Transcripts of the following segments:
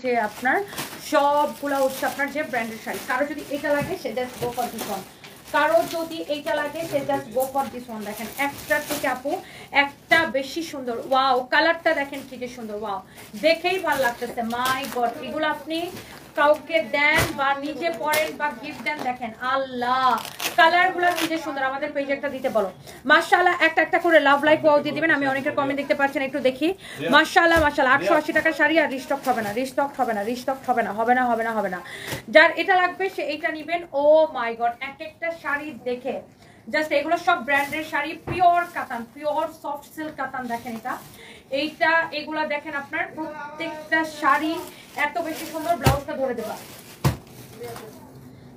যে আপনার সবগুলা হচ্ছে আপনার যে ব্র্যান্ডের শাড়ি। কারো যদি এটা লাগে সে just go for this one, কারো যদি এইটা লাগে সে just go for this one. দেখেন একটা থেকে আপু একটা বেশি সুন্দর। ওয়াও, কালারটা দেখেন কি যে সুন্দর, ওয়াও দেখেই ভালো লাগতেছে। মাই গড, এগুলো আপনি কাউকে দেন বা নিজে পরেন বা গিফট দেন, দেখেন আল্লাহ কালারগুলো কি যে সুন্দর। আমাদের পেজে একটা দিতে বলো মাশাআল্লাহ, একটা একটা করে লাভ লাইক ওয়াও দিয়ে দিবেন। আমি অনেকের কমেন্ট দেখতে পাচ্ছেন, একটু দেখি। মাশাআল্লাহ মাশাআল্লাহ, 880 টাকার শাড়ি আর রিস্টক হবে না, রিস্টক হবে না, রিস্টক হবে না, হবে না, হবে না, হবে না। যার এটা লাগবে সে এইটা নেবেন। ও মাই গড, এক একটা শাড়ি দেখে জাস্ট, এগুলো সব ব্র্যান্ডের শাড়ি, পিওর কাতান, পিওর সফট সিল্ক কাতান। দেখেন এটা এইটা এগুলা দেখেন আপনার প্রত্যেকটা শাড়ি এত বেশি সুন্দর। ব্লাউজটা ধরে দেবা,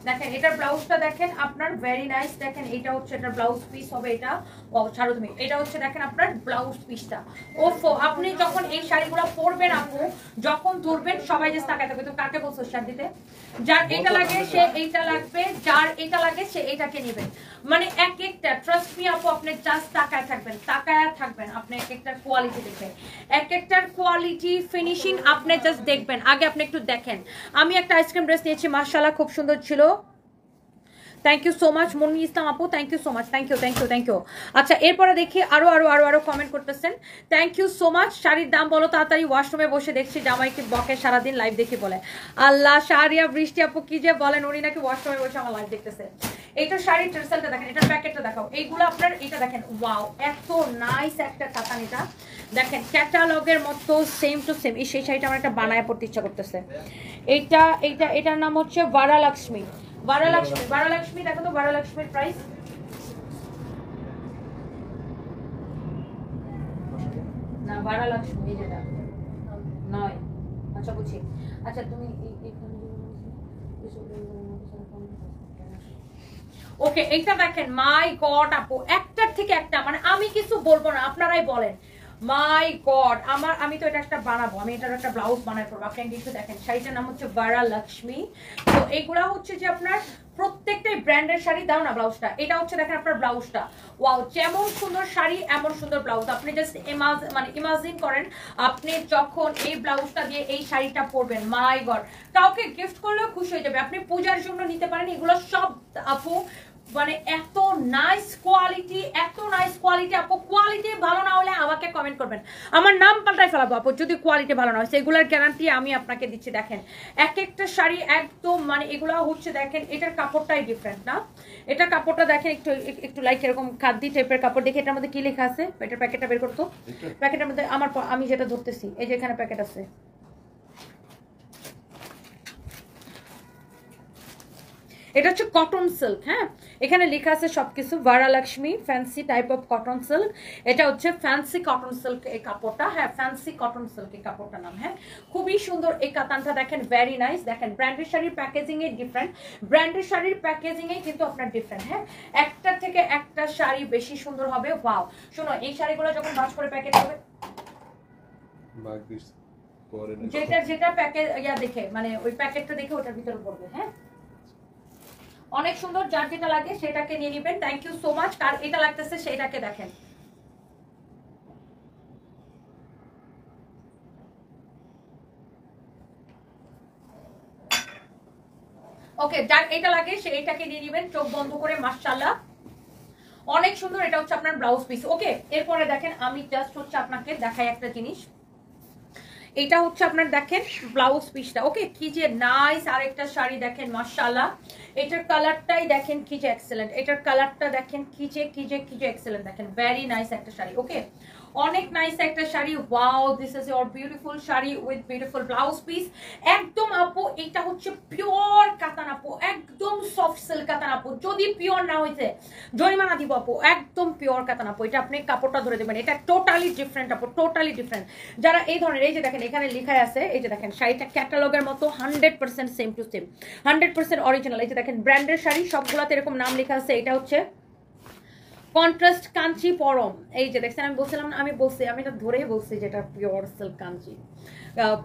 দেখেন এটার ব্লাউজটা দেখেন আপনার ভেরি নাইস। দেখেন এটা হচ্ছে এটার ব্লাউজ পিস হবে, এটা ও ছাড়ো তুমি, এটা হচ্ছে দেখেন আপনার ব্লাউজ পিসটা। ওফো, আপনি যখন এই শাড়িগুলো পরবেন আপু, যখন ধরবেন সবাই যে তাকায় থাকবে, তো কাকে বলছো শাড়ি দিতে? যার এটা লাগে সে এইটা লাগবে, যার এটা লাগে সে এটাকে নেবেন। মানে এক একটা, ট্রাস্ট মি আপু, আপনি জাস্ট তাকায় থাকবেন, তাকায় থাকবেন, আপনি এক একটার কোয়ালিটি দেখবেন, এক একটার কোয়ালিটি ফিনিশিং আপনি জাস্ট দেখবেন। আগে আপনি একটু দেখেন। আমি একটা আইসক্রিম ড্রেস নিয়েছি, মাশাআল্লাহ খুব সুন্দর ছিল। Thank you so much Munni Islam আপু, thank you so much, thank you, thank you, thank you. আচ্ছা এরপরে দেখি আরো আরো আরো আরো কমেন্ট করতেছেন। Thank you so much. শাড়ির দাম বলো তাড়াতাড়ি, ওয়াশরুমে বসে দেখছি জামাইকে বকে সারাদিন লাইভ দেখি বলে। আল্লাহ, শাহরিয়া বৃষ্টি আপু কি যে বলেন, উনি নাকি ওয়াশরুমে বসে আমার লাইভ দেখতেছে। এইটা শাড়ির টার্সেলটা দেখেন, এটার প্যাকেটটা দেখাও। এইগুলো আপনার এটা দেখেন, ওয়াও এত নাইস একটা কাতান। এটা দেখেন ক্যাটালগের মতো সেম টু সেম। এই সেই শাড়িটা আমার একটা বানায় পড়তে ইচ্ছা করতেছে। এইটা এইটা এটার নাম হচ্ছে বারালক্ষ্মী। বারালক্ষ্মী, বারালক্ষ্মী দেখো তো বারালক্ষ্মীর প্রাইস। না বারালক্ষ্মী যেটা নয়। আচ্ছা বুঝছি। আচ্ছা তুমি ওকে, এইটা দেখেন মাই গড আপু, একটার থেকে একটা, মানে আমি কিছু বলবো না, আপনারাই বলেন। মাই গড, আমি তো এটা একটা বানাবো, আমি এটার একটা ব্লাউজ বানাই করবো। আপনি কিছু দেখেন, শাড়িটার নাম হচ্ছে বারালক্ষ্মী। তো এইগুলা হচ্ছে যে আপনার প্রত্যেকটাই ব্র্যান্ডের শাড়ি। দাও না ব্লাউজটা, এটা হচ্ছে দেখেন আপনার ব্লাউজটা, ওয়াও যেমন সুন্দর শাড়ি এমন সুন্দর ব্লাউজ। আপনি জাস্ট ইমাজিন করেন আপনি যখন এই ব্লাউজটা দিয়ে এই শাড়িটা পরবেন, মাই গড কাউকে গিফট করলেও খুশি হয়ে যাবে। আপনি পূজার জন্য নিতে পারেন। এগুলো সব আপু মানে এত নাইস কোয়ালিটি, এত নাইস কোয়ালিটি আপু। কোয়ালিটি ভালো না হলে আমাকে কমেন্ট করবেন, আমার নাম পাল্টাই ফেলাবো আপু যদি কোয়ালিটি ভালো না হয়। সেগুলোর গ্যারান্টি আমি আপনাকে দিচ্ছি। দেখেন এক একটা শাড়ি একদম, মানে এগুলো হচ্ছে দেখেন এটার কাপড়টাই ডিফারেন্ট না, এটার কাপড়টা দেখেন একটু একটু লাইক এরকম খাদ্দি টাইপের কাপড়। দেখে এটার মধ্যে কি লেখা আছে, এটার প্যাকেটটা বের করতো। প্যাকেটের মধ্যে আমি যেটা ধরতেছি, এই যে এখানে প্যাকেট আছে। এটা হচ্ছে কটন সিল্ক। হ্যাঁ, এখানে লেখা আছে সবকিছু। Varalakshmi fancy type of cotton silk. এটা হচ্ছে ফ্যান্সি কটন সিল্ক এই কাপড়টা। হ্যাঁ, ফ্যান্সি কটন সিল্ক এই কাপড়টার নাম। হ্যাঁ, খুবই সুন্দর এই কাতানটা দেখেন, ভেরি নাইস। দেখেন ব্র্যান্ডের শাড়ির প্যাকেজিং এ ডিফারেন্ট, ব্র্যান্ডের শাড়ির প্যাকেজিং এ কিন্তু আপনার ডিফারেন্ট। হ্যাঁ, একটা থেকে একটা শাড়ি বেশি সুন্দর হবে। ওয়াও, শোনো এই শাড়িগুলো যখন ভাঁজ করে প্যাকেট হবে, যেটা যেটা প্যাকেট ইয়া দেখে, মানে ওই প্যাকেটটা দেখে ওটার ভিতরে পড়বে। হ্যাঁ, অনেক সুন্দর। যার যেটা লাগে সেটাকে নিয়ে নেবেন। Thank you so much. কার এটা লাগতেছে সেটাকে দেখেন। ওকে, যার এটা লাগে সে এটাকে নিয়ে নেবেন চোখ বন্ধ করে। মাশাআল্লাহ অনেক সুন্দর। এটা হচ্ছে আপনার ব্লাউজ পিস। ওকে, এরপরে দেখেন আমি জাস্ট হচ্ছে আপনাকে দেখাই একটা জিনিস। এটা হচ্ছে আপনার দেখেন ব্লাউজ পিসটা। ওকে, কি যে নাইস। আরেকটা শাড়ি দেখেন মাশাআল্লাহ, এটার কালারটাই দেখেন কি যে এক্সেলেন্ট। এটার কালারটা দেখেন কি যে এক্সেলেন্ট। দেখেন ভেরি নাইস একটা শাড়ি। ওকে, অনেক নাইস একটা sari. Wow, this is your beautiful sari with beautiful blouse piece. একদম আপু এটা হচ্ছে পিওর কাতান আপু, একদম সফট সিল্ক কাতান আপু। যদি পিওর না হয়েছে জরিমানা দিব আপু। একদম পিওর কাতান আপু। এটা আপনি কাপড়টা ধরে দেবেন, এটা টোটালি ডিফারেন্ট আপু, টোটালি ডিফারেন্ট। যারা এই ধরনের, এই যে দেখেন এখানে লেখা আছে, এই যে দেখেন শাড়িটা ক্যাটালগের মতো 100% সেম টু সেম, 100% অরিজিনাল। এই যে দেখেন ব্র্যান্ডের শাড়ি সবগুলাতে এরকম নাম লেখা আছে। এটা হচ্ছে কন্ট্রাস্ট কাঞ্চি পরম। এই যে দেখছেন, আমি বলছিলাম না, আমি এটা ধরেই বলছি যেটা pure silk Kanchi,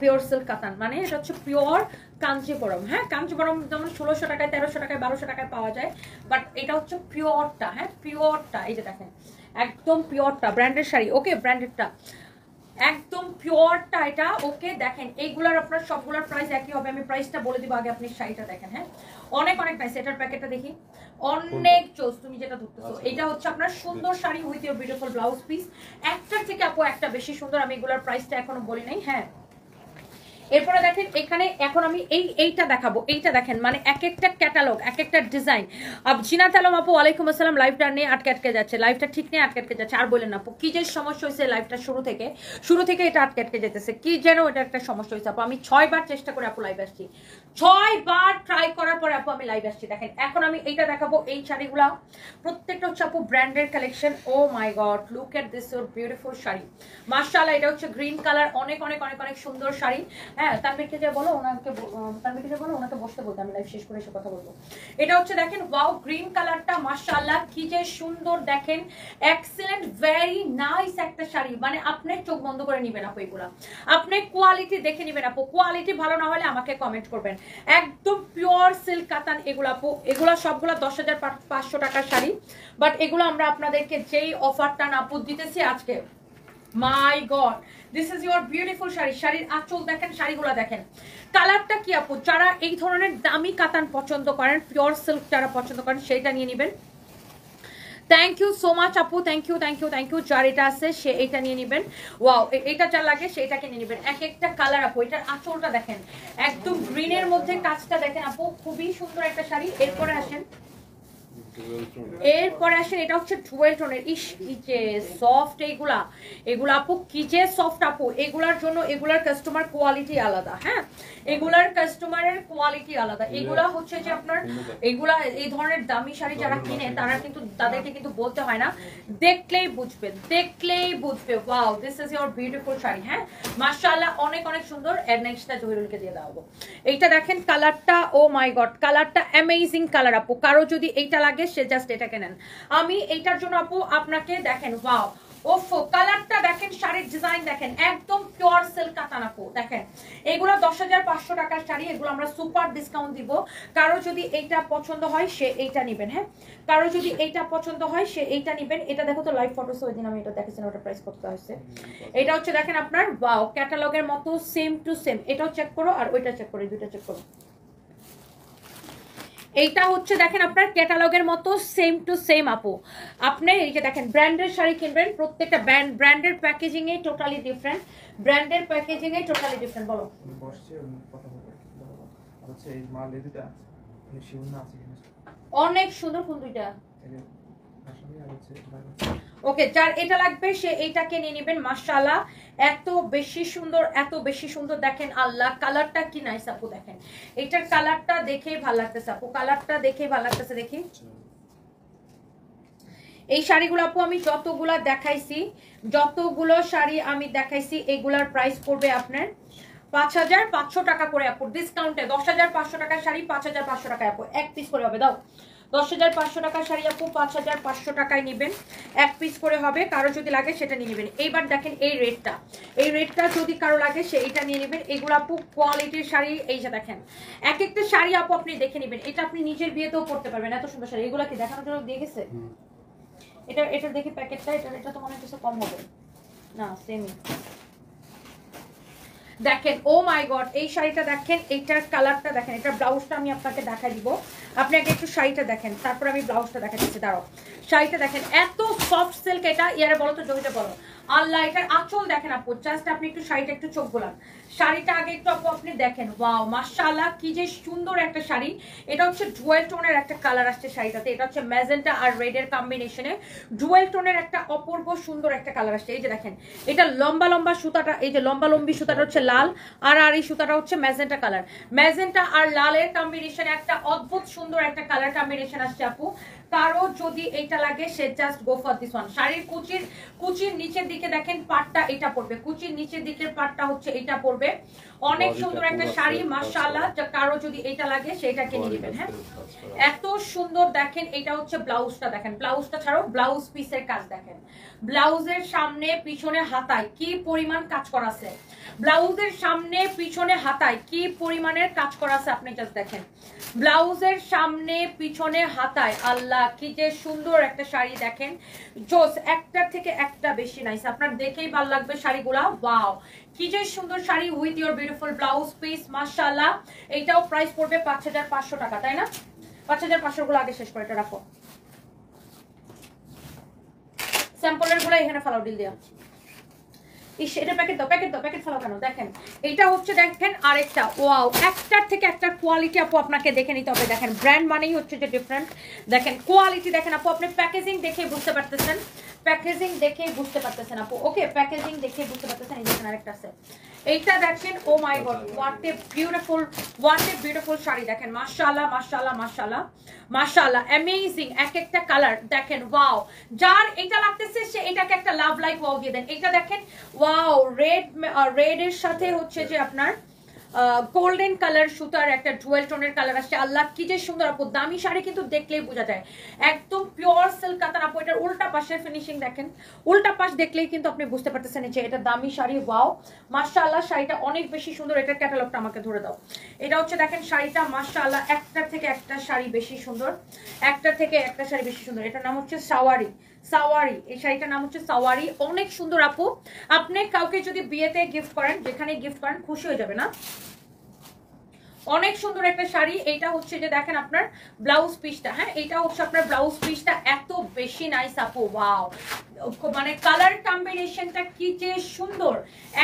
pure silk কাতান, মানে এটা হচ্ছে পিওর কাঞ্চিপুরম। হ্যাঁ, কাঞ্চিপুরম যেমন 1600 টাকায়, 1300 টাকায়, 1200 টাকায় পাওয়া যায়, বাট এটা হচ্ছে পিওরটা। হ্যাঁ, পিওরটা। এই যে দেখেন একদম পিওরটা ব্র্যান্ডের শাড়ি। ওকে, ব্র্যান্ডেডটা একদম পিওরটা এটা। ওকে দেখেন এইগুলার আপনার সবগুলোর প্রাইস একই হবে, আমি প্রাইসটা বলে দিব আগে, আপনি শাড়িটা দেখেন। হ্যাঁ অনেক অনেক নাইস, এটার প্যাকেটটা দেখি অনেক চোস, তুমি যেটা ধরতেছো এটা হচ্ছে আপনার সুন্দর sari with your beautiful blouse piece. একটার থেকে আপু একটা বেশি সুন্দর, আমি এগুলার প্রাইসটা এখনো বলি নাই। হ্যাঁ এরপরে দেখেন এখানে এখন আমি এইটা দেখাবো, এইটা দেখেন মানে এক একটা ক্যাটালগ, এক একটা ডিজাইন। জিনাত আলম আপু ওয়ালাইকুম আসসালাম, লাইভটা নিয়ে আটকে যাচ্ছে, লাইভটা ঠিক নিয়ে আটকে যাচ্ছে। আর বলেন আপু কি যে সমস্যা হয়েছে লাইভটা শুরু থেকে এটা আটকে যেতেছে, কি যেন এটা একটা সমস্যা হয়েছে আপু। আমি 6 বার চেষ্টা করে আপু লাইভ আসছি, 6 বার ট্রাই করার পরে আপু আমি লাইভ আসছি। দেখেন এখন আমি এইটা দেখাবো, এই শাড়িগুলা প্রত্যেকটা হচ্ছে আপু ব্র্যান্ডের collection. Oh my god look at this your beautiful sari, মাশাআল্লাহ। এটা হচ্ছে গ্রিন কালার, অনেক অনেক অনেক অনেক সুন্দর শাড়ি। হ্যাঁ তানভীরকে যে বলো, ওনাকে বসতে বলতে, আমি লাইভ শেষ করে এসে কথা বলবো। এটা হচ্ছে দেখেন ওয়াও গ্রিন কালারটা, মাশাআল্লাহ কি যে সুন্দর দেখেন, এক্সেলেন্ট ভেরি নাইস একটা শাড়ি। মানে আপনি চোখ বন্ধ করে নিবেন আপু, এগুলা আপনি কোয়ালিটি দেখে নিবেন আপু, কোয়ালিটি ভালো না হলে আমাকে কমেন্ট করবেন। একদম পিওর সিল্ক কাতান এগুলো আপু, এগুলা সবগুলা 10,500 টাকার শাড়ি। বাট এগুলো আমরা আপনাদেরকে যেই অফারটা না আপু দিতেছি আজকে, my god this is your beautiful sari. শাড়ির আঁচল দেখেন, শাড়িগুলো দেখেন, কালারটা কি আপু। যারা এই ধরনের দামি কাতান পছন্দ করেন, পিওর সিল্ক যারা পছন্দ করেন সেইটা নিয়ে নেবেন। থ্যাংক ইউ সো মাচ আপু, thank you thank you thank you. যার এটা আছে সে এটা নিয়ে নেবেন। ওয়াও এটা যা লাগে সেটাকে নিয়ে নেবেন। এক একটা কালার আপু, এটার আঁচলটা দেখেন একদম গ্রিনের মধ্যে কাজটা দেখেন আপু, খুবই সুন্দর একটা শাড়ি। এরপরে আসেন এটা হচ্ছে ডুয়েল টোনের। ইস কি যে সফট এগুলা আপু, কি যে সফট আপু। এগুলার জন্য এগুলার কাস্টমার কোয়ালিটি আলাদা। হ্যাঁ এগুলার কাস্টমারের কোয়ালিটি আলাদা। এগুলা হচ্ছে যে আপনার এগুলা এই ধরনের দামি শাড়ি যারা কিনে তারা কিন্তু তাদেরকে কিন্তু বলতে হয় না, দেখলেই বুঝবে। Wow this is your beautiful sari. হ্যাঁ মাশাআল্লাহ অনেক অনেক সুন্দর। এর নেক্সটটা জহিরুলকে দিয়ে দাও। এইটা দেখেন কালারটা, ও মাই গড কালারটা অ্যামেজিং কালার আপু। কারো যদি এইটা লাগে সে জাস্ট এটাকে নেন। আমি এইটার জন্য আপু আপনাকে দেখেন ওয়াও ওফো কালারটা দেখেন, শাড়ির ডিজাইন দেখেন, একদম পিওর সিল্ক কাতান আপু। দেখেন এগুলো 10,500 টাকার শাড়ি, এগুলো আমরা সুপার ডিসকাউন্ট দিব। কারো যদি এইটা পছন্দ হয় সে এইটা নেবেন। হ্যাঁ কারো যদি এইটা পছন্দ হয় সে এইটা নেবেন। এটা দেখো তো লাইভ ফটোস, ওই দিন আমি এটা দেখেছি, ওটা প্রাইস কত হয়েছে। এটা হচ্ছে দেখেন আপনার ওয়াও ক্যাটালগের মতো সেম টু সেম। এটাও চেক করো আর ওইটা চেক করো, দুইটা চেক করো। এইটা হচ্ছে দেখেন আপনার ক্যাটালগের মতো সেম টু সেম আপু। আপনি এই যে দেখেন ব্র্যান্ডের শাড়ি কিনবেন, প্রত্যেকটা ব্র্যান্ডের প্যাকেজিং এ টোটালি ডিফারেন্ট, বলো অনেক সুন্দর। কোন দুইটা? ওকে যার এটা লাগবে সে এইটাকে নিয়ে নেবেন। মাশাআল্লাহ এত বেশি সুন্দর দেখেন, আল্লাহ কালারটা কি নাইস আপু। দেখেন এটার কালারটা দেখেই ভালো লাগতেছে আপু, কালারটা দেখেই ভালো লাগতেছে। দেখি এই শাড়িগুলো আপু আমি যতগুলো শাড়ি আমি দেখাইছি এগুলার প্রাইস পড়বে আপনার 5,500 টাকা করে আপু, ডিসকাউন্টে 10,500 টাকার শাড়ি 5,500 টাকায় আপু, এক পিস করে হবে। দাও 10,500 টাকার শাড়ি আপু 5,500 টাকায় নেবেন, এক পিস করে হবে। কারো যদি লাগে সেটা নিয়ে নেবেন। এইবার দেখেন এই রেটটা যদি কারো লাগে সে এটা নিয়ে নেবেন। এগুলো আপু কোয়ালিটির শাড়ি। এই যে দেখেন এক একটা শাড়ি আপু আপনি দেখে নেবেন, এটা আপনি নিজের বিয়েতেও পরতে পারবেন, এত সুন্দর শাড়ি। এগুলো কি দেখানোর জন্য দিয়ে গেছে? এটা দেখি প্যাকেটটা, এটা তো মনে হচ্ছে কম হবে না, সেমই। দেখেন ও মাই গড এই শাড়িটা দেখেন, এইটার কালারটা দেখেন, এটার ব্লাউজটা আমি আপনাকে দেখাই দিব। আপনি আগে একটু শাড়িটা দেখেন, তারপর আমি ব্লাউজটা দেখা দিচ্ছি। দাঁড়াও শাড়িটা দেখেন, এত সফট সিল্ক। এটা ইয়ারে বলো তো, জহিটা বলো। আল্লাহ এটার আঁচল দেখেন আপু, জাস্ট আপনি একটু শাড়িটা একটু চোখ গোলান। শাড়িটা আগে একটু আপু আপনি দেখেন, ওয়াও মাশাআল্লাহ কি যে সুন্দর একটা শাড়ি। এটা হচ্ছে ডুয়েল টোনের একটা কালার আসছে শাড়িটাতে। এটা হচ্ছে ম্যাজেন্টা আর রেডের কম্বিনেশনে ডুয়েল টোনের একটা অপূর্ব সুন্দর একটা কালার আসছে। এই যে দেখেন এটা লম্বা সুতাটা, এই যে লম্বি সুতাটা হচ্ছে লাল, আর এই সুতাটা হচ্ছে ম্যাজেন্টা কালার। ম্যাজেন্টা আর লালের কম্বিনেশনে একটা অদ্ভুত সুন্দর একটা কালার কম্বিনেশন আসছে আপু। কারো যদি এইটা লাগে সে just go for this one. শাড়ির কুচির নিচের দিকে দেখেন পাটটা এটা পড়বে, কুচির নিচের দিকের পাটটা হচ্ছে এটা পড়বে। অনেক সুন্দর একটা শাড়ি মাশাআল্লাহ। কারো যদি এটা লাগে সেটাকে নিয়ে নেবেন। হ্যাঁ এত সুন্দর দেখেন। এটা হচ্ছে ব্লাউজটা দেখেন, ব্লাউজটা ছাড়াও ব্লাউজ পিসের কাজ দেখেন, ব্লাউজের সামনে পিছনে হাতায় কি পরিমাণ কাজ করা আছে, ব্লাউজের সামনে পিছনে হাতায় কি পরিমাণের কাজ করা আছে আপনি জাস্ট দেখেন। ব্লাউজের সামনে পিছনে হাতায় আল্লাহ মাশাআল্লাহ কি যে সুন্দর একটা শাড়ি দেখেন, জোস, একটার থেকে একটা বেশি নাইস, আপনার দেখেই ভালো লাগবে শাড়িগুলা। ওয়াও কি যে সুন্দর sari with your beautiful blouse piece, মাশাআল্লাহ। এইটাও প্রাইস পড়বে 5500 টাকা, তাই না? 5500 গুলো আগে শেষ করে এটা রাখো, স্যাম্পলের গুলো এখানে ফলাও ডিল দিয়া। ইস, এটা প্যাকেট দাও, প্যাকেট দাও, প্যাকেট ফেলো কেন? দেখেন এটা হচ্ছে, দেখেন আরেকটা, ওয়াও, একটার থেকে একটা কোয়ালিটি আপু আপনাকে দেখে নিতে হবে। দেখেন ব্র্যান্ড মানেই হচ্ছে যে ডিফারেন্ট, দেখেন কোয়ালিটি দেখেন আপু, আপনি প্যাকেজিং দেখে বুঝতে পারতেছেন, প্যাকেজিং দেখে বুঝতে পারতেছেন আপু, ওকে প্যাকেজিং দেখে বুঝতে পারতেছেন। এই দেখেন আরেকটা আছে, এইটা দেখেন, oh my god, what a beautiful sari দেখেন, মাশাআল্লাহ মাশাআল্লাহ মাশাআল্লাহ মাশাআল্লাহ, অ্যামেজিং এক একটা কালার দেখেন, ওয়াও। যার এটা লাগতেছে সে এটাকে একটা লাভ লাইক ওয়াও দিয়ে দেন। এটা দেখেন, ওয়াও, রেড এর সাথে হচ্ছে যে আপনার গোল্ডেন কালার সুতার একটা ডুয়েল টোনের কালার আসছে। আল্লাহ কি যে সুন্দর আপু, দামি শাড়ি কিন্তু দেখলেই বোঝা যায়, একদম পিওর সিল্ক কাতান আপু। এটার উল্টা পাশের ফিনিশিং দেখেন, উল্টা পাশ দেখলেই কিন্তু আপনি বুঝতে পারতেছেন যে এটা দামি শাড়ি। ওয়াও মাশাআল্লাহ, শাড়িটা অনেক বেশি সুন্দর। এটার ক্যাটালগটা আমাকে ধরে দাও। এটা হচ্ছে দেখেন শাড়িটা, মাশাআল্লাহ, একটার থেকে একটা শাড়ি বেশি সুন্দর, একটার থেকে একটা শাড়ি বেশি সুন্দর। এটার নাম হচ্ছে সাওয়ারি, সাওয়ারি, এই শাড়িটার নাম হচ্ছে সাওয়ারি, অনেক সুন্দর আপু। আপনি কাউকে যদি বিয়েতে গিফট করেন, যেখানে গিফট করেন, খুশি হয়ে যাবে না? অনেক সুন্দর একটা শাড়ি। এইটা হচ্ছে যে দেখেন আপনার ব্লাউজ পিসটা, হ্যাঁ এইটা হচ্ছে আপনার ব্লাউজ পিসটা, এত বেশি নাইস আপু। ওয়াও, মানে কালার কম্বিনেশনটা কি যে সুন্দর,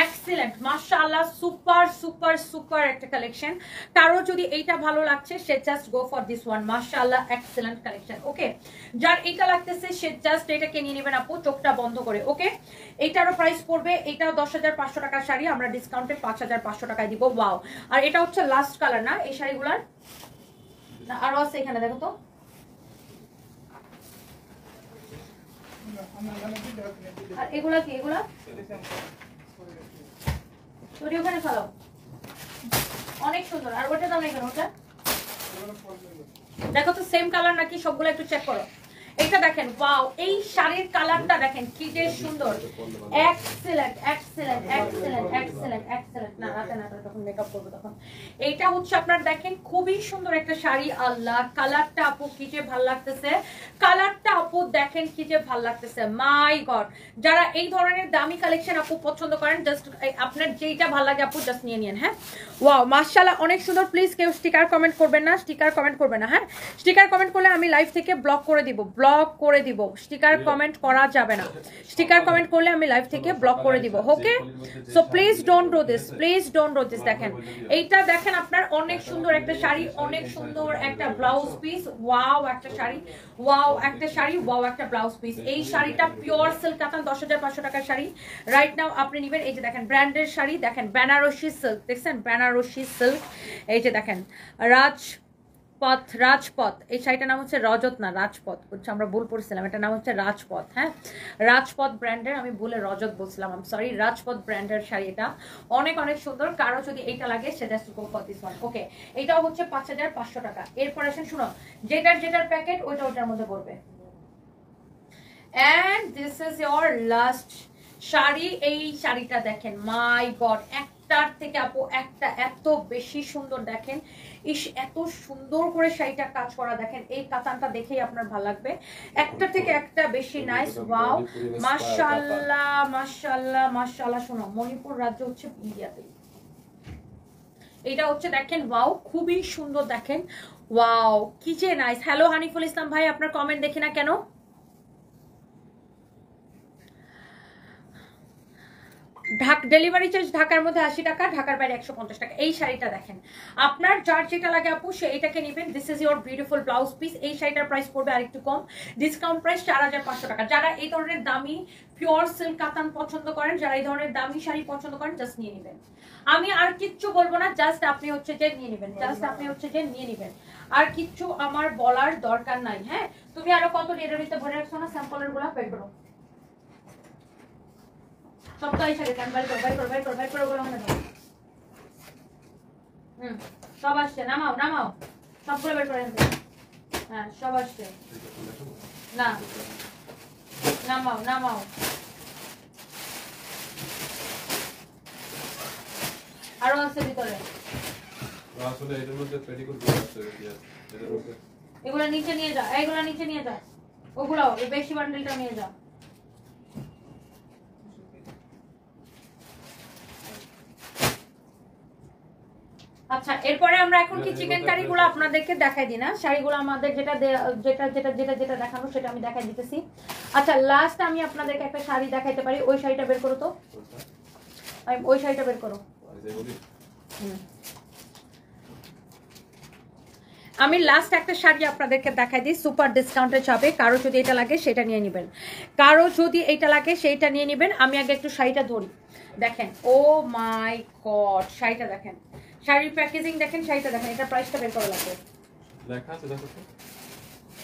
এক্সিলেন্ট, মাশাআল্লাহ, সুপার সুপার সুপার একটা কালেকশন। কারো যদি এইটা ভালো লাগছে সে just go for this one, মাশাআল্লাহ, এক্সিলেন্ট কালেকশন। ওকে, যার এইটা লাগতেছে সে জাস্ট এটাকে নিয়ে নেবেন আপু, চোখটা বন্ধ করে। ওকে, এইটারও প্রাইস পড়বে, এটাও 10,500 টাকার শাড়ি, আমরা ডিসকাউন্টে 5,500 টাকায় দিব। ওয়াও, আর এটা হচ্ছে লাস্ট কালার না এই শাড়িগুলার? না আরো আছে এখানে, দেখো তো। আর এগুলা কি? এগুলা তোরি ওখানে ফেলাও, অনেক সুন্দর। আর ওটা দাও না এখানে, ওটা দেখো তো সেম কালার নাকি সবগুলো, একটু চেক করো। এটা দেখেন, ওয়াও, এই শাড়ির কালারটা দেখেন কি যে সুন্দর, excellent excellent excellent excellent excellent. না রাতে না, তখন মেকআপ করবো তখন। এইটা হচ্ছে আপনার দেখেন খুবই সুন্দর একটা শাড়ি। আল্লাহ, কালারটা আপু কি যে ভাল লাগতেছে, কালারটা আপু দেখেন কি যে ভাল লাগতেছে, মাই গড। যারা এই ধরনের দামি কালেকশন আপু পছন্দ করেন, জাস্ট আপনার যেইটা ভাল লাগে আপু জাস্ট নিয়ে নিন। হ্যাঁ, ওয়াও মাশাআল্লাহ, অনেক সুন্দর। প্লিজ কেউ স্টিকার কমেন্ট করবেন না, স্টিকার কমেন্ট করবেন না। হ্যাঁ, স্টিকার কমেন্ট করলে আমি লাইভ থেকে ব্লক করে দিব, ব্লক করে দিব। স্টিকার কমেন্ট করা যাবে না, স্টিকার কমেন্ট করলে আমি লাইভ থেকে ব্লক করে দিব। Okay, so please don't do this, please don't do this. দেখেন এইটা দেখেন আপনার অনেক সুন্দর একটা শাড়ি, অনেক সুন্দর একটা ব্লাউজ পিস। ওয়াও একটা শাড়ি, ওয়াও একটা শাড়ি, ওয়াও একটা ব্লাউজ পিস। এই শাড়িটা পিওর সিল্ক কাতান, 10,500 টাকার শাড়ি রাইট নাও আপনি নেবেন। এই যে দেখেন ব্র্যান্ডের শাড়ি, দেখেন বেনারসি সিল্ক, দেখছেন বেনারসি সিল্ক। এই যে দেখেন রাজপথ, এই শাড়িটার নাম হচ্ছে রজত না রাজপথ, বুঝছো, আমরা ভুল পড়ছিলাম, এটার নাম হচ্ছে রাজপথ। হ্যাঁ, রাজপথ ব্র্যান্ডের, আমি ভুলে রজত বলছিলাম, আই এম সরি। রাজপথ ব্র্যান্ডের শাড়ি, এটা অনেক অনেক সুন্দর। কারো যদি এইটা লাগে সে just go for this one. Okay, এটাও হচ্ছে 5,500 টাকা। এরপর আসেন, শুনো, যেটার প্যাকেট ওইটার মধ্যে পড়বে। And this is your last sari. এই শাড়িটা দেখেন, মাই গড, একটার থেকে আপু একটা এত বেশি সুন্দর। দেখেন ইস, এত সুন্দর করে শাড়িটা কাজ করা, দেখেন এই কাতানটা দেখেই আপনার ভালো লাগবে, একটা থেকে একটা বেশি নাইস। ওয়াও মাশাআল্লাহ মাশাআল্লাহ মাশাআল্লাহ। শোনো, মণিপুর রাজ্য হচ্ছে ইন্ডিয়াতে, এটা হচ্ছে দেখেন, ওয়াও খুবই সুন্দর। দেখেন ওয়াও কি যে নাইস। হ্যালো হানিফুল ইসলাম ভাই, আপনার কমেন্ট দেখি না কেন? ডেলিভারি চার্জ ঢাকার মধ্যে 80 টাকা, ঢাকার বাইরে 150 টাকা। এই শাড়িটা দেখেন, আপনার যার যেটা লাগে আপু সে এটাকে নেবেন। This is your beautiful blouse piece. এই শাড়িটার প্রাইস পড়বে আরেকটু কম, ডিসকাউন্ট প্রাইস 4,500 টাকা। যারা এই ধরনের দামি পিওর সিল্ক কাতান পছন্দ করেন, যারা এই ধরনের দামি শাড়ি পছন্দ করেন, জাস্ট নিয়ে নেবেন। আমি আর কিচ্ছু বলবো না, জাস্ট আপনি হচ্ছে যে নিয়ে নেবেন, জাস্ট আপনি হচ্ছে যে নিয়ে নেবেন, আর কিচ্ছু আমার বলার দরকার নাই। হ্যাঁ, তুমি আরো কত এটার ভিতরে ভরে রাখছো না, স্যাম্পলের গুলা বের করো, সবটাই শাড়ি বাইর করো বলো না। সব আসছে, নামাও সবগুলো বের করে। হ্যাঁ সব আসছে, না নামাও। আরো আছে ভিতরে, আসলে এটার মধ্যে পেটিকোট গুলো আছে, এটার মধ্যে এগুলা নিচে নিয়ে যা, এইগুলা নিচে নিয়ে যা, ওগুলাও এই বেশি বান্ডেলটা নিয়ে যা। আচ্ছা এরপরে আমরা এখন কি চিকেন কারিগুলো আপনাদেরকে দেখাই দিই না, শাড়িগুলো আমাদের যেটা যেটা যেটা যেটা যেটা দেখানো সেটা আমি দেখাই দিতেছি। আচ্ছা লাস্ট আমি আপনাদেরকে একটা শাড়ি দেখাইতে পারি, ওই শাড়িটা বের করো তো, ওই শাড়িটা বের করো। আমি লাস্ট একটা শাড়ি আপনাদেরকে দেখাই দিই, সুপার ডিসকাউন্টে যাবে, কারো যদি এটা লাগে সেটা নিয়ে নেবেন, কারো যদি এটা লাগে সেইটা নিয়ে নেবেন। আমি আগে একটু শাড়িটা ধরি, দেখেন ও মাই গড শাড়িটা দেখেন, শাড়ির প্যাকেজিং দেখেন, শাড়িটা দেখেন, এটা প্রাইসটা বের করা লাগবে। লেখা আছে দেখো তো,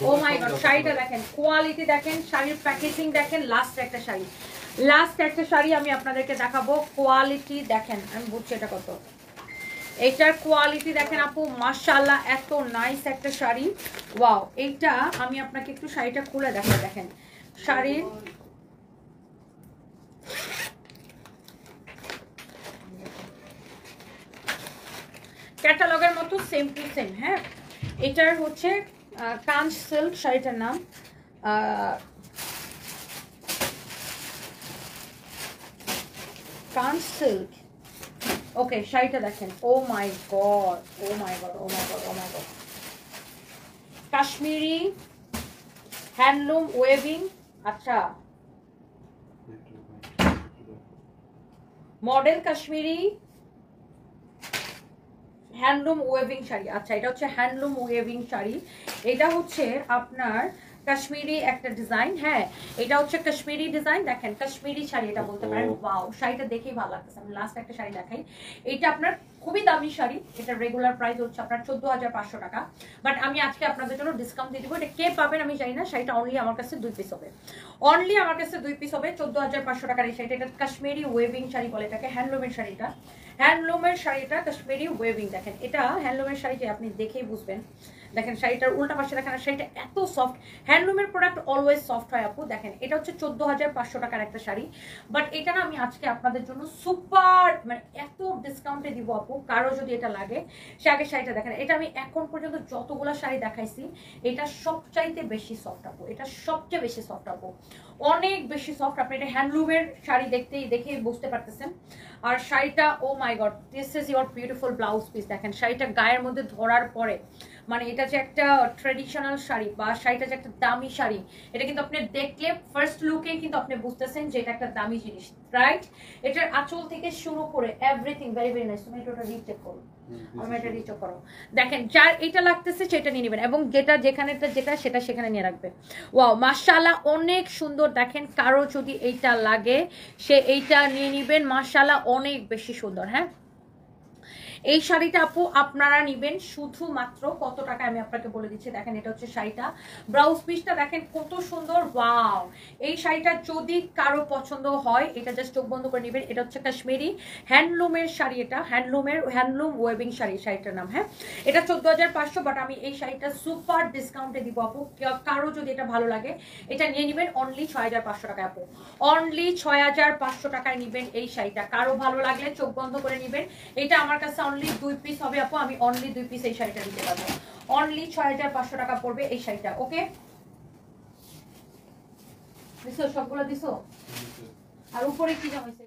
ও মাই গড শাড়িটা দেখেন, কোয়ালিটি দেখেন, শাড়ির প্যাকেজিং দেখেন। লাস্ট একটা শাড়ি, লাস্ট একটা শাড়ি আমি আপনাদেরকে দেখাবো, কোয়ালিটি দেখেন, আমি বুঝছি এটা কত, এটার কোয়ালিটি দেখেন আপু মাশাআল্লাহ, এত নাইস একটা শাড়ি। ওয়াও, এইটা আমি আপনাকে একটু শাড়িটা খুলে দেখাই, দেখেন শাড়ির ক্যাটালগের মতো সেম টু সেম। হ্যাঁ, এটার হচ্ছে কাঞ্চ সিল্ক শাড়িটার নাম, কাঞ্চ সিল্ক। ওকে শাড়িটা দেখেন, oh my god, O my god, O my god, O my god, Kashmiri handloom waving. আচ্ছা model Kashmiri handloom waving sari. আচ্ছা এটা হচ্ছে হ্যান্ডলুম ওয়েভিং শাড়ি, এটা হচ্ছে আপনার কাশ্মীরি একটা ডিজাইন। হ্যাঁ এটা হচ্ছে কাশ্মীরি ডিজাইন, দেখেন কাশ্মীরি শাড়ি এটা বলতে পারেন। ওয়াও শাড়িটা দেখেই ভালো লাগতেছে। আমি লাস্ট একটা শাড়ি দেখাই, এটা আপনার খুবই দামি শাড়ি, এটা রেগুলার প্রাইস হচ্ছে আপনার 14,500 টাকা, বাট আমি আজকে আপনাদের জন্য ডিসকাউন্ট দিয়ে দিব। এটা কে পাবেন আমি জানি না, শাড়িটা অনলি আমার কাছে 2 পিস হবে, অনলি আমার কাছে 2 পিস হবে 14,500 টাকার এই শাড়িটা। এটা কাশ্মীরি ওয়েভিং শাড়ি বলে এটাকে, হ্যান্ডলুমের শাড়িটা, হ্যান্ডলুমের শাড়িটা কাশ্মীরি ওয়েভিং। দেখেন এটা হ্যান্ডলুমের শাড়িটা আপনি দেখেই বুঝবেন, দেখেন শাড়িটার উল্টা পাশে দেখেন, শাড়িটা এত সফট, হ্যান্ডলুমের প্রোডাক্ট অলওয়েজ সফট হয় আপু। দেখেন এটা হচ্ছে 14,500 টাকার একটা শাড়ি, বাট এটা না আমি আজকে আপনাদের জন্য সুপার মানে এত ডিসকাউন্টে দিব আপু, কারো যদি এটা লাগে সে আগে শাড়িটা দেখেন। এটা আমি এখন পর্যন্ত যতগুলো শাড়ি দেখাইছি এটা সবচাইতে বেশি সফট আপু, এটা সবচেয়ে বেশি সফট আপু, অনেক বেশি সফট। আপনি এটা হ্যান্ডলুমের শাড়ি দেখেই বুঝতে পারতেছেন। আর শাড়িটা oh my god, this is your beautiful blouse piece. দেখেন শাড়িটা গায়ের মধ্যে ধরার পরে মানে এটা যে একটা ট্রেডিশনাল শাড়ি বা শাড়িটা যে একটা দামি শাড়ি, এটা কিন্তু আপনি দেখলে ফার্স্ট লুকে কিন্তু আপনি বুঝতেছেন যে এটা একটা দামি জিনিস, রাইট? এটার আঁচল থেকে শুরু করে এভরিথিং ভেরি ভেরি নাইস। তুমি এটা রিচেক করো, আমি এটা রিচেক করো, দেখেন যার এটা লাগতেছে সেটা নিয়ে নেবেন, এবং যেটা যেখানেটা যেটা সেটা সেখানে নিয়ে রাখবে। ওয়াও মাশাআল্লাহ অনেক সুন্দর। দেখেন কারো যদি এইটা লাগে সে এইটা নিয়ে নেবেন, মাশাআল্লাহ অনেক বেশি সুন্দর। হ্যাঁ এই শাড়িটা আপু আপনারা নেবেন শুধুমাত্র কত টাকা আমি আপনাকে বলে দিচ্ছি। দেখেন এটা হচ্ছে শাড়িটা, ব্লাউজ পিসটা দেখেন কত সুন্দর। ওয়াও এই শাড়িটা যদি কারো পছন্দ হয় এটা জাস্ট চোখ বন্ধ করে নেবেন। এটা হচ্ছে কাশ্মীরি হ্যান্ডলুমের শাড়ি, এটা হ্যান্ডলুম ওয়েভিং শাড়ি, শাড়িটার নাম। হ্যাঁ এটা 14,500, বাট আমি এই শাড়িটা সুপার ডিসকাউন্টে দিব আপু, কারো যদি এটা ভালো লাগে এটা নিয়ে নেবেন অনলি 6,500 টাকায় আপু, অনলি 6,500 টাকায় নেবেন এই শাড়িটা। কারো ভালো লাগলে চোখ বন্ধ করে নেবেন। এটা আমার কাছে অনলি 2 পিস হবে আপু, আমি অনলি 2 পিস এই শাড়িটা দিতে পারবো, অনলি 6,500 টাকা পড়বে এই শাড়িটা। ওকে দিছো, সবগুলো দিছো। আর উপরে কি জামাইছে?